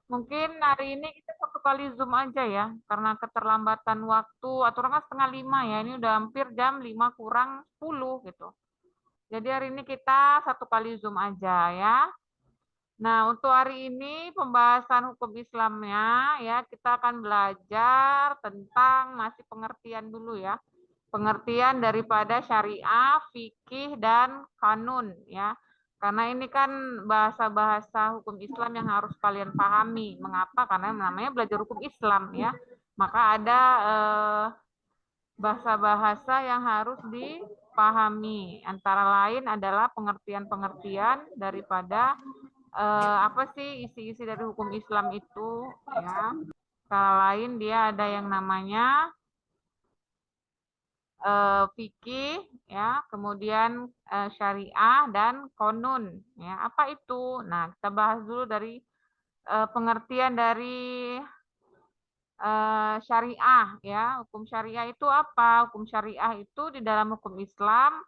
Mungkin hari ini kita satu kali Zoom aja ya, karena keterlambatan waktu. Aturan kan setengah 5 ya, ini udah hampir jam 5 kurang 10 gitu. Jadi hari ini kita satu kali Zoom aja ya. Nah, untuk hari ini pembahasan hukum Islamnya ya, kita akan belajar tentang masih pengertian dulu ya. Pengertian daripada syariah, fikih, dan kanun ya. Karena ini kan bahasa-bahasa hukum Islam yang harus kalian pahami. Mengapa? Karena namanya belajar hukum Islam ya. Maka ada bahasa-bahasa yang harus dipahami. Antara lain adalah pengertian-pengertian daripada apa sih isi-isi dari hukum Islam itu ya. Antara lain dia ada yang namanya fikih ya, kemudian syariah dan konun ya. Apa itu? Nah, kita bahas dulu dari pengertian dari syariah ya. Hukum syariah itu apa? Hukum syariah itu di dalam hukum Islam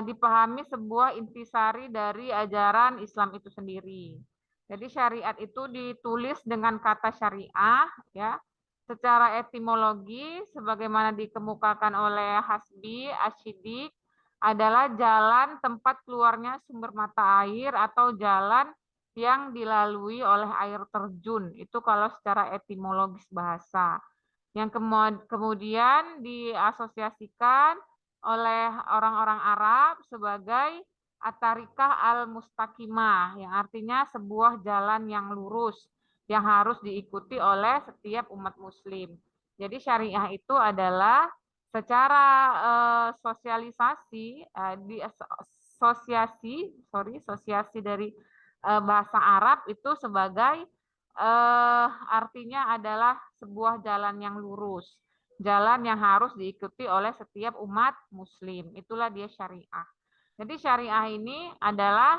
dipahami sebuah intisari dari ajaran Islam itu sendiri. Jadi syariat itu ditulis dengan kata syariah ya. Secara etimologi sebagaimana dikemukakan oleh Hasbi Asyidik adalah jalan tempat keluarnya sumber mata air atau jalan yang dilalui oleh air terjun. Itu kalau secara etimologis bahasa. Yang kemudian diasosiasikan oleh orang-orang Arab sebagai Atarikah al-Mustaqimah, yang artinya sebuah jalan yang lurus yang harus diikuti oleh setiap umat muslim. Jadi syariah itu adalah secara sosialisasi di sosiasi dari bahasa Arab itu sebagai artinya adalah sebuah jalan yang lurus, jalan yang harus diikuti oleh setiap umat muslim. Itulah dia syariah. Jadi syariah ini adalah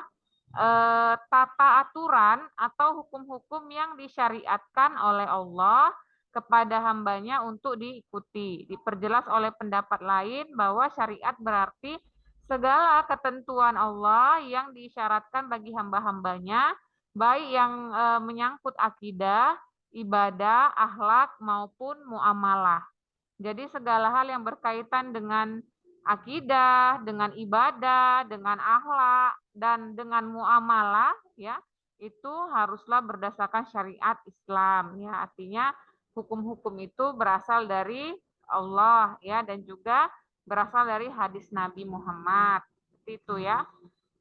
tata aturan atau hukum-hukum yang disyariatkan oleh Allah kepada hambanya untuk diikuti. Diperjelas oleh pendapat lain bahwa syariat berarti segala ketentuan Allah yang disyaratkan bagi hamba-hambanya, baik yang menyangkut akidah, ibadah, akhlak maupun muamalah. Jadi segala hal yang berkaitan dengan akidah, dengan ibadah, dengan akhlak dan dengan muamalah ya, itu haruslah berdasarkan syariat Islam ya. Artinya hukum-hukum itu berasal dari Allah ya, dan juga berasal dari hadis Nabi Muhammad. Seperti itu ya.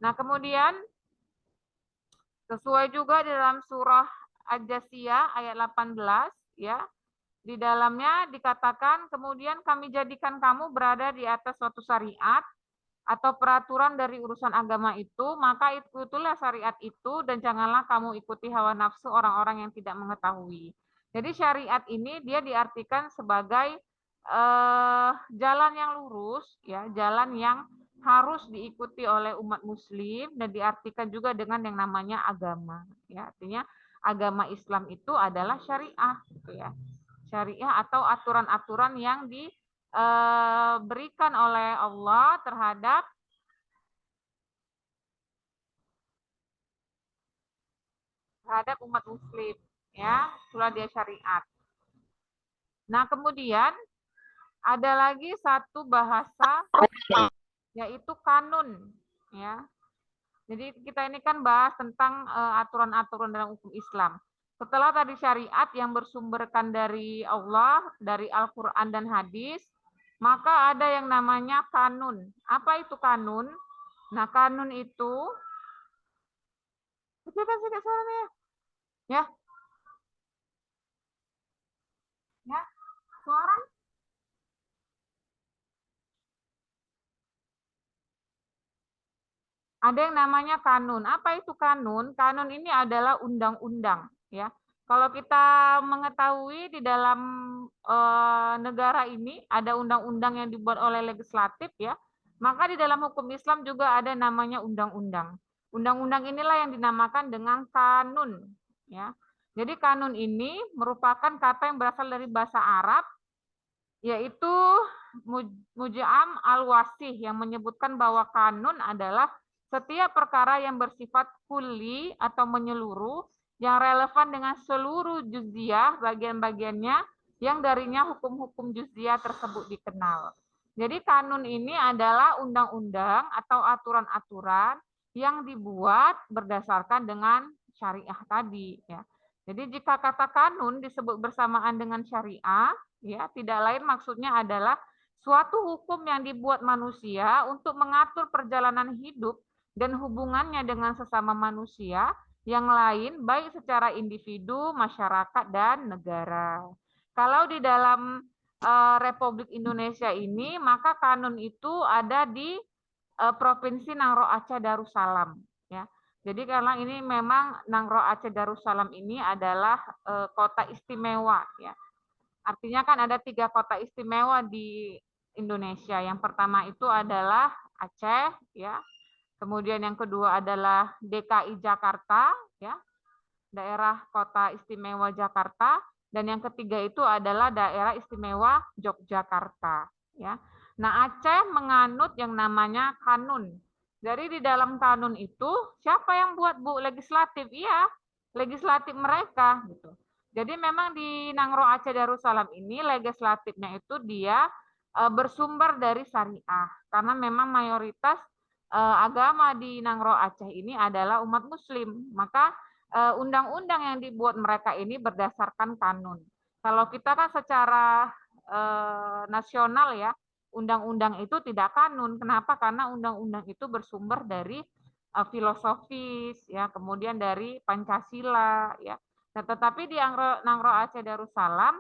Nah, kemudian sesuai juga dalam surah Al-Jasiyah ayat 18 ya. Di dalamnya dikatakan, kemudian kami jadikan kamu berada di atas suatu syariat atau peraturan dari urusan agama itu, maka itulah syariat itu dan janganlah kamu ikuti hawa nafsu orang-orang yang tidak mengetahui. Jadi syariat ini dia diartikan sebagai jalan yang lurus, ya, jalan yang harus diikuti oleh umat muslim dan diartikan juga dengan yang namanya agama. Ya, artinya agama Islam itu adalah syariah, gitu ya. Syariah atau aturan-aturan yang diberikan oleh Allah terhadap umat muslim ya, itulah dia syariat. Nah, kemudian ada lagi satu bahasa yaitu kanun ya. Jadi kita ini kan bahas tentang aturan-aturan dalam hukum Islam. Setelah tadi syariat yang bersumberkan dari Allah, dari Al-Qur'an dan hadis, maka ada yang namanya kanun. Apa itu kanun? Nah, kanun itu kecilkan sedikit suaranya ya. Ya, suara. Ada yang namanya kanun. Apa itu kanun? Kanun ini adalah undang-undang, ya. Kalau kita mengetahui di dalam negara ini ada undang-undang yang dibuat oleh legislatif, ya. Maka di dalam hukum Islam juga ada namanya undang-undang. Undang-undang inilah yang dinamakan dengan kanun, ya. Jadi kanun ini merupakan kata yang berasal dari bahasa Arab, yaitu Mujam al-Wasih yang menyebutkan bahwa kanun adalah setiap perkara yang bersifat kuli atau menyeluruh yang relevan dengan seluruh juz'iyah, bagian-bagiannya, yang darinya hukum-hukum juz'iyah tersebut dikenal. Jadi kanun ini adalah undang-undang atau aturan-aturan yang dibuat berdasarkan dengan syariah tadi, ya. Jadi jika kata kanun disebut bersamaan dengan syariah, ya, tidak lain maksudnya adalah suatu hukum yang dibuat manusia untuk mengatur perjalanan hidup dan hubungannya dengan sesama manusia yang lain, baik secara individu, masyarakat, dan negara. Kalau di dalam Republik Indonesia ini, maka kanun itu ada di Provinsi Nangro Aceh Darussalam. Ya. Jadi karena ini memang Nangro Aceh Darussalam ini adalah kota istimewa. Ya. Artinya kan ada 3 kota istimewa di Indonesia. Yang pertama itu adalah Aceh, ya. Kemudian yang kedua adalah DKI Jakarta, ya, daerah kota istimewa Jakarta, dan yang ketiga itu adalah daerah istimewa Yogyakarta, ya. Nah, Aceh menganut yang namanya kanun. Jadi di dalam kanun itu siapa yang buat, Bu? Legislatif, iya, legislatif mereka gitu. Jadi memang di Nangro Aceh Darussalam ini legislatifnya itu dia bersumber dari syariah, karena memang mayoritas agama di Nangro Aceh ini adalah umat Muslim, maka undang-undang yang dibuat mereka ini berdasarkan kanun. Kalau kita kan secara nasional ya, undang-undang itu tidak kanun. Kenapa? Karena undang-undang itu bersumber dari filosofis, ya, kemudian dari Pancasila, ya. Nah, tetapi di Nangro Aceh Darussalam,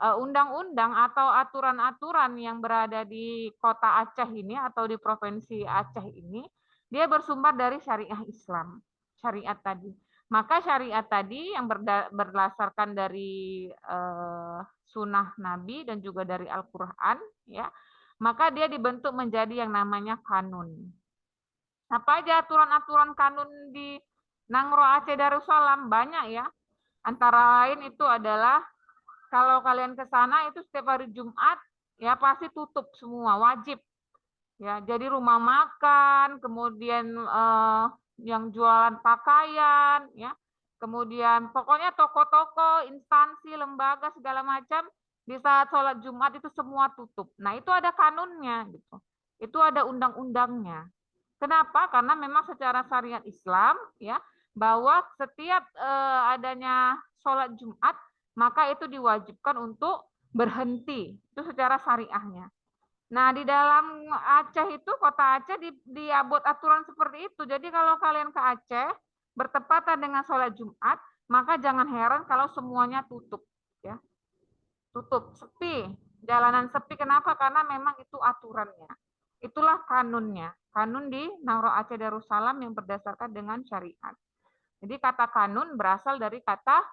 undang-undang atau aturan-aturan yang berada di kota Aceh ini atau di provinsi Aceh ini, dia bersumber dari syariah Islam, syariat tadi. Maka syariat tadi yang berdasarkan dari sunnah Nabi dan juga dari Al-Quran, ya, maka dia dibentuk menjadi yang namanya kanun. Apa aja aturan-aturan kanun di Nangro Aceh Darussalam? Banyak ya. Antara lain itu adalah kalau kalian ke sana itu setiap hari Jumat ya pasti tutup semua, wajib. Ya, jadi rumah makan, kemudian yang jualan pakaian, ya, kemudian pokoknya toko-toko, instansi, lembaga segala macam di saat sholat Jumat itu semua tutup. Nah itu ada kanunnya, gitu. Itu ada undang-undangnya. Kenapa? Karena memang secara syariat Islam, ya, bahwa setiap adanya sholat Jumat maka itu diwajibkan untuk berhenti. Itu secara syariahnya. Nah, di dalam Aceh itu, kota Aceh dibuat aturan seperti itu. Jadi kalau kalian ke Aceh, bertepatan dengan sholat Jumat, maka jangan heran kalau semuanya tutup. Ya. Tutup, sepi. Jalanan sepi, kenapa? Karena memang itu aturannya. Itulah kanunnya. Kanun di Nangro Aceh Darussalam yang berdasarkan dengan syariat. Jadi kata kanun berasal dari kata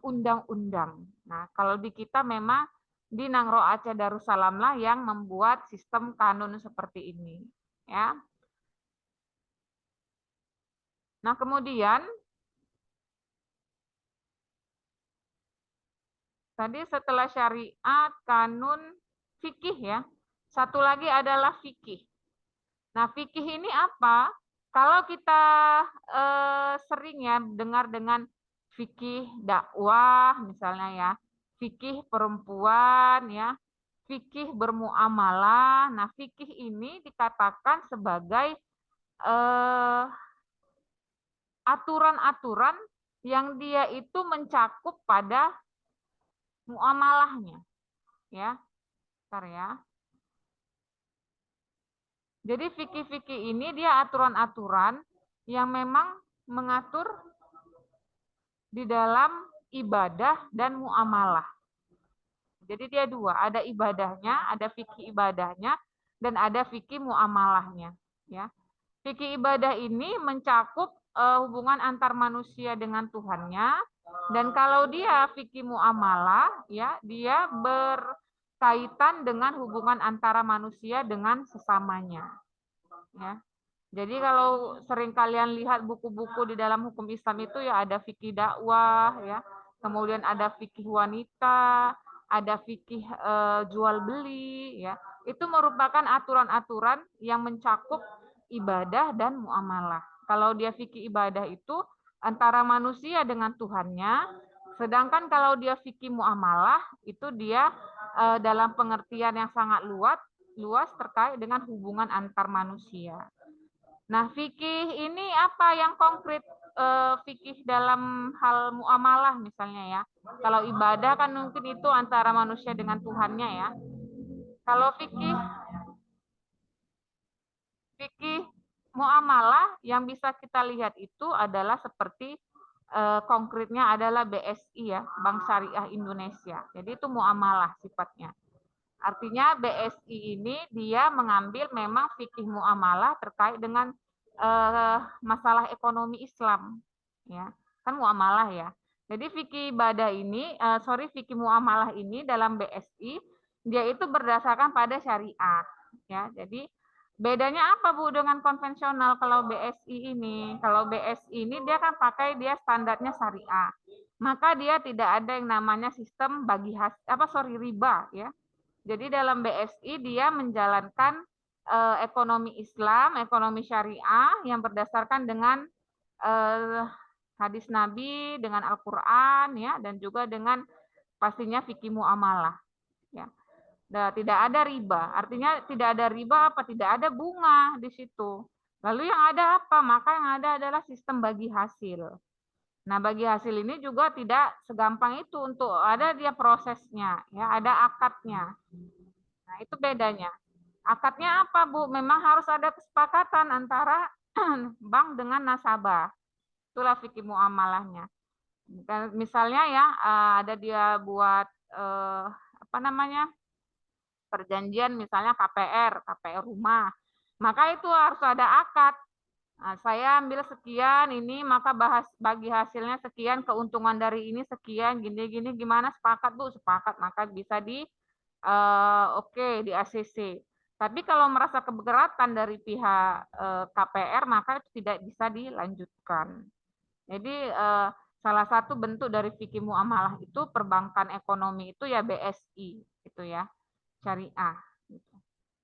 undang-undang. Nah, kalau di kita memang di Nangro Aceh Darussalam lah yang membuat sistem kanun seperti ini, ya. Nah, kemudian tadi setelah syariat, kanun, fikih ya. Satu lagi adalah fikih. Nah, fikih ini apa? Kalau kita sering ya dengar dengan fikih dakwah misalnya ya, fikih perempuan ya, fikih bermuamalah. Nah, fikih ini dikatakan sebagai aturan-aturan yang dia itu mencakup pada muamalahnya, ya. Bentar ya. Jadi fikih-fikih ini dia aturan-aturan yang memang mengatur di dalam ibadah dan muamalah. Jadi dia dua, ada ibadahnya, ada fikih ibadahnya, dan ada fikih muamalahnya. Ya, fikih ibadah ini mencakup hubungan antar manusia dengan Tuhannya, dan kalau dia fikih muamalah, ya dia berkaitan dengan hubungan antara manusia dengan sesamanya. Ya. Jadi kalau sering kalian lihat buku-buku di dalam hukum Islam itu ya ada fikih dakwah, ya, kemudian ada fikih wanita, ada fikih jual beli, ya. Itu merupakan aturan-aturan yang mencakup ibadah dan muamalah. Kalau dia fikih ibadah itu antara manusia dengan Tuhannya. Sedangkan kalau dia fikih muamalah itu dia dalam pengertian yang sangat luas terkait dengan hubungan antar manusia. Nah, fikih ini apa yang konkret, fikih dalam hal muamalah misalnya ya. Kalau ibadah kan mungkin itu antara manusia dengan Tuhannya ya. Kalau fikih muamalah yang bisa kita lihat itu adalah seperti konkretnya adalah BSI ya, Bank Syariah Indonesia. Jadi itu muamalah sifatnya. Artinya BSI ini dia mengambil memang fikih muamalah terkait dengan masalah ekonomi Islam, ya kan muamalah ya. Jadi fikih ibadah ini, fikih muamalah ini dalam BSI dia itu berdasarkan pada syariah, ya. Jadi bedanya apa Bu dengan konvensional kalau BSI ini? Kalau BSI ini dia kan pakai dia standarnya syariah, maka dia tidak ada yang namanya sistem bagi riba ya. Jadi dalam BSI dia menjalankan ekonomi Islam, ekonomi syariah yang berdasarkan dengan hadis Nabi, dengan Al-Qur'an ya, dan juga dengan pastinya fikih muamalah ya. Nah, tidak ada riba. Artinya tidak ada riba apa? Tidak ada bunga di situ. Lalu yang ada apa? Maka yang ada adalah sistem bagi hasil. Nah, bagi hasil ini juga tidak segampang itu untuk ada dia prosesnya, ya, ada akadnya. Nah, itu bedanya. Akadnya apa, Bu? Memang harus ada kesepakatan antara bank dengan nasabah. Itulah fikih muamalahnya. Misalnya ya, ada dia buat apa namanya? Perjanjian misalnya KPR rumah. Maka itu harus ada akad. Nah, saya ambil sekian ini, maka bagi hasilnya sekian, keuntungan dari ini sekian, gini-gini gimana, sepakat Bu? Sepakat, maka bisa di ACC. Tapi kalau merasa keberatan dari pihak KPR, maka itu tidak bisa dilanjutkan. Jadi salah satu bentuk dari fikih muamalah itu perbankan ekonomi itu ya BSI, gitu ya, syariah. Gitu.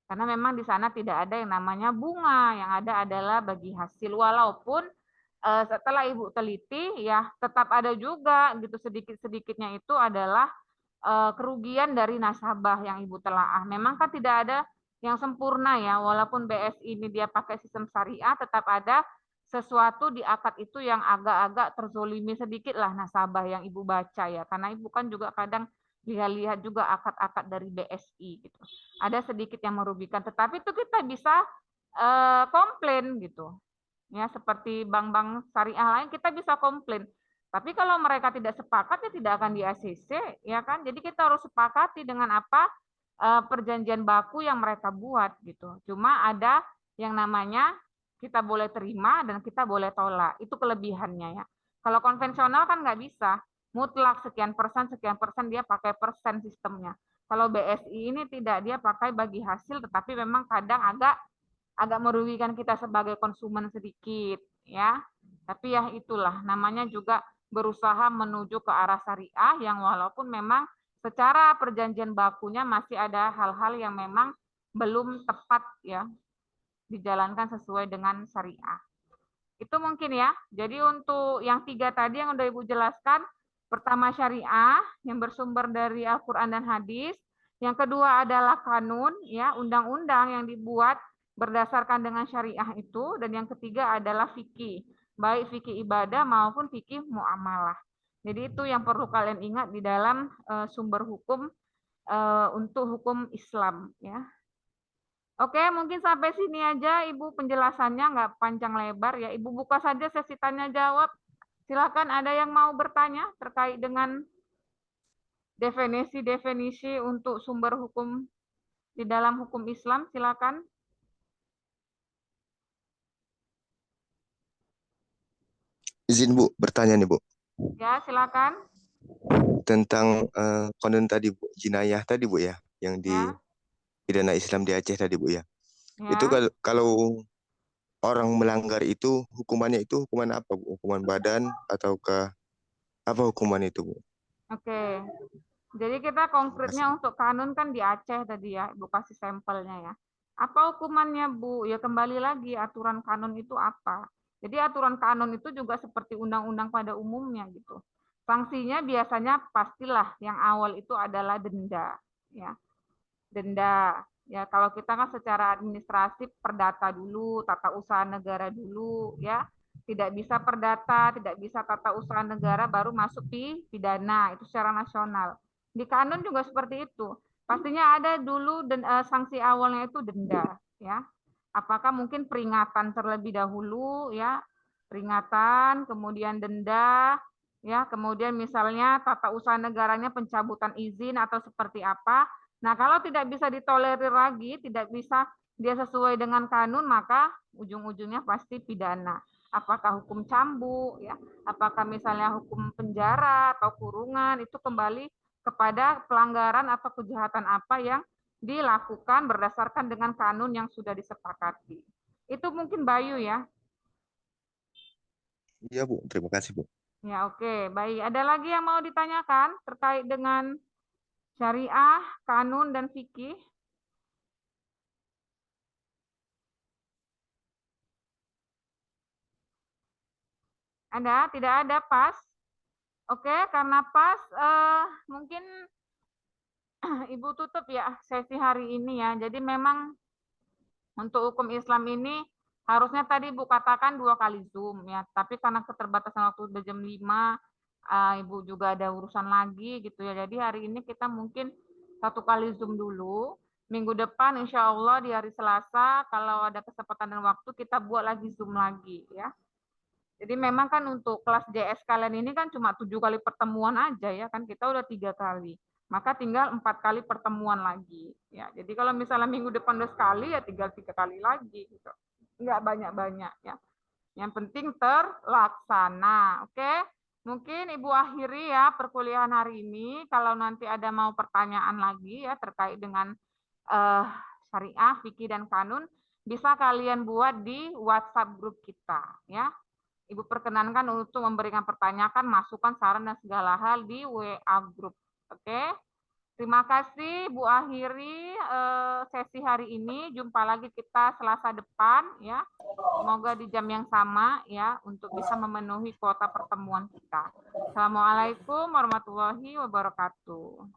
Karena memang di sana tidak ada yang namanya bunga, yang ada adalah bagi hasil. Walaupun setelah Ibu teliti ya tetap ada juga gitu sedikit-sedikitnya itu adalah kerugian dari nasabah yang Ibu telaah. Memang kan tidak ada yang sempurna ya, walaupun BSI ini dia pakai sistem syariah, tetap ada sesuatu di akad itu yang agak-agak terzolimi sedikit lah nasabah yang Ibu baca ya. Karena Ibu kan juga kadang lihat-lihat juga akad-akad dari BSI gitu. Ada sedikit yang merugikan, tetapi itu kita bisa komplain gitu. Ya, seperti bank-bank syariah lain kita bisa komplain. Tapi kalau mereka tidak sepakat ya tidak akan di ACC, ya kan? Jadi kita harus sepakati dengan apa perjanjian baku yang mereka buat gitu. Cuma ada yang namanya kita boleh terima dan kita boleh tolak. Itu kelebihannya ya. Kalau konvensional kan nggak bisa. Mutlak sekian persen dia pakai persen sistemnya. Kalau BSI ini tidak, dia pakai bagi hasil, tetapi memang kadang agak merugikan kita sebagai konsumen sedikit ya. Tapi ya itulah namanya juga berusaha menuju ke arah syariah yang walaupun memang secara perjanjian bakunya masih ada hal-hal yang memang belum tepat ya dijalankan sesuai dengan syariah. Itu mungkin ya. Jadi untuk yang 3 tadi yang udah Ibu jelaskan, pertama syariah yang bersumber dari Al-Qur'an dan hadis, yang kedua adalah kanun ya, undang-undang yang dibuat berdasarkan dengan syariah itu, dan yang ketiga adalah fikih, baik fikih ibadah maupun fikih muamalah. Jadi itu yang perlu kalian ingat di dalam sumber hukum untuk hukum Islam ya. Oke, mungkin sampai sini aja Ibu penjelasannya, nggak panjang lebar ya. Ibu buka saja sesi tanya jawab. Silakan ada yang mau bertanya terkait dengan definisi-definisi untuk sumber hukum di dalam hukum Islam, silakan. Izin Bu, bertanya nih Bu, Ya, silakan. tentang konon tadi Bu, jinayah tadi Bu ya, yang di Ya, pidana Islam di Aceh tadi Bu ya. Itu ya. kalau orang melanggar itu hukumannya itu hukuman apa Bu? Hukuman badan ataukah apa hukuman itu Bu? Oke. Jadi kita Makasih. konkretnya untuk kanun kan di Aceh tadi ya, Ibu kasih sampelnya ya. Apa hukumannya Bu? Ya kembali lagi aturan kanun itu apa? Jadi aturan kanun itu juga seperti undang-undang pada umumnya gitu. Sanksinya biasanya pastilah yang awal itu adalah denda, ya. Denda. Ya, kalau kita kan secara administrasi perdata dulu, tata usaha negara dulu, ya. Tidak bisa perdata, tidak bisa tata usaha negara baru masuk pidana, itu secara nasional. Di kanun juga seperti itu. Pastinya ada dulu sanksi awalnya itu denda, ya. Apakah mungkin peringatan terlebih dahulu, ya, peringatan, kemudian denda, ya, kemudian misalnya tata usaha negaranya pencabutan izin atau seperti apa. Nah, kalau tidak bisa ditolerir lagi, tidak bisa dia sesuai dengan kanun, maka ujung-ujungnya pasti pidana. Apakah hukum cambuk, ya, apakah misalnya hukum penjara atau kurungan, itu kembali kepada pelanggaran atau kejahatan apa yang dilakukan berdasarkan dengan kanun yang sudah disepakati. Itu mungkin Bayu ya. Iya Bu, terima kasih Bu. Ya, oke, baik. Ada lagi yang mau ditanyakan terkait dengan syariah, kanun, dan fikih? Ada? Tidak ada, pas? Oke, karena pas, mungkin Ibu tutup ya sesi hari ini ya. Jadi memang untuk hukum Islam ini harusnya tadi Ibu katakan 2 kali Zoom ya. Tapi karena keterbatasan waktu udah jam 5, Ibu juga ada urusan lagi gitu ya. Jadi hari ini kita mungkin 1 kali Zoom dulu. Minggu depan insya Allah di hari Selasa kalau ada kesempatan dan waktu kita buat lagi Zoom lagi ya. Jadi memang kan untuk kelas JS kalian ini kan cuma 7 kali pertemuan aja ya kan, kita udah 3 kali. Maka tinggal 4 kali pertemuan lagi. Ya, jadi kalau misalnya minggu depan udah sekali ya tinggal 3 kali lagi gitu. Enggak banyak-banyak ya. Yang penting terlaksana. Oke? Mungkin Ibu akhiri ya perkuliahan hari ini. Kalau nanti ada mau pertanyaan lagi ya terkait dengan syariah, fikih dan kanun, bisa kalian buat di WhatsApp grup kita ya. Ibu perkenankan untuk memberikan pertanyaan, masukan, saran, dan segala hal di WA Group. Oke? Terima kasih Bu akhiri sesi hari ini. Jumpa lagi kita Selasa depan ya. Semoga di jam yang sama ya untuk bisa memenuhi kuota pertemuan kita. Assalamualaikum warahmatullahi wabarakatuh.